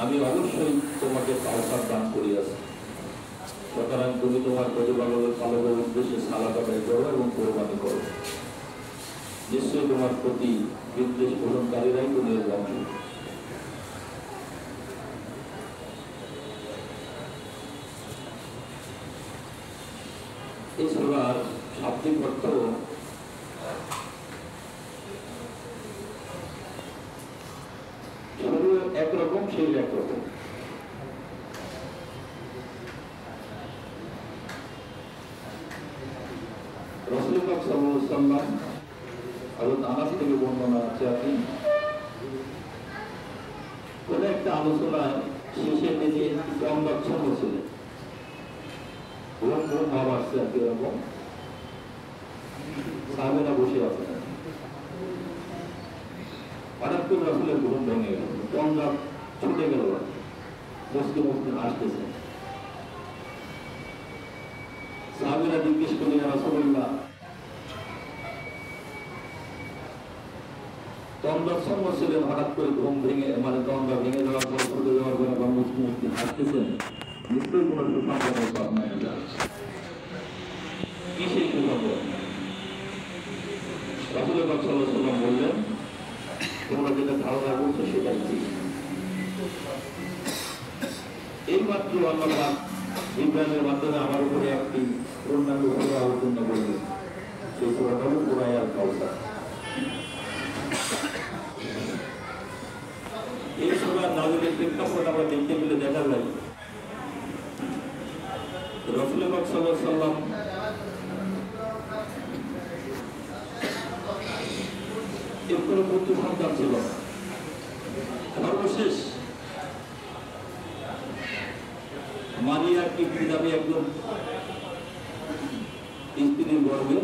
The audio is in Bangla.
আমি অবশ্যই তোমাকে কাউসার দান করিয়াছি, সুতরাং তুমি তোমার প্রতিপালকের উদ্দেশ্যে সালাত আদায় করো এবং কোরবানি করো। নিশ্চয়ই তোমার প্রতি বিদ্বেষ পোষণকারীরাই দুনিয়ার বংশ। এই সূরার শাব্দিক অর্থ শুরু একরকম, শেষ একরকম। রাসূল পাক সাল্লাল্লাহু আলাইহি ওয়াসাল্লাম হযরত আনাস থেকে বর্ণনা আছে, আপনি কোন একটা আলোচনায় শেষের দিকে কম লক্ষণ ছিলেন, ঘুম ভাব আসছে আর কি, এরকম সাহাবীরা বসে আছেন। হঠাৎ করে রাসূলের ঘুম ভেঙে গেল, পঞ্জাব ছুটে গেল, মুসকে মুসকে আসতেছে। সাহাবীরা জিজ্ঞেস করলেন, ইয়া রাসূলুল্লাহ, তন্দ্রাচ্ছন্ন ছিলেন, হঠাৎ করে ঘুম ভেঙে মানে তন্দ্রা ভেঙে যাওয়ার পর ছুটে যাওয়ার পর আবার মুসকে মুসকে আসতেছেন, নিশ্চয়ই কোনো সুসংবাদ নাই। কি সেই সুসংবাদ? রাসূল পাক সাল্লাল্লাহু আলাইহি ওয়াসাল্লাম বললেন, তোমরা যেটা ধারণা করছো সেটাই ঠিক। এই মাত্র আল্লাহ ইব্রাহিমের মাধ্যমে আমার উপরে একটি পূর্ণাঙ্গ সূরা অবতীর্ণ করলেন, সেই সূরাটা হলো সূরা আল কাউসার। এই সূরার নাযিলের প্রেক্ষাপট আমরা দেখতে গেলে দেখা যায় রাসূল পাক সাল্লাল্লাহু আলাইহি ওয়াসাল্লাম এরপরে পুত্র সন্তান ছিল, সর্বশেষ মারিয়া কিবতি নামে একজন স্ত্রীর গর্ভে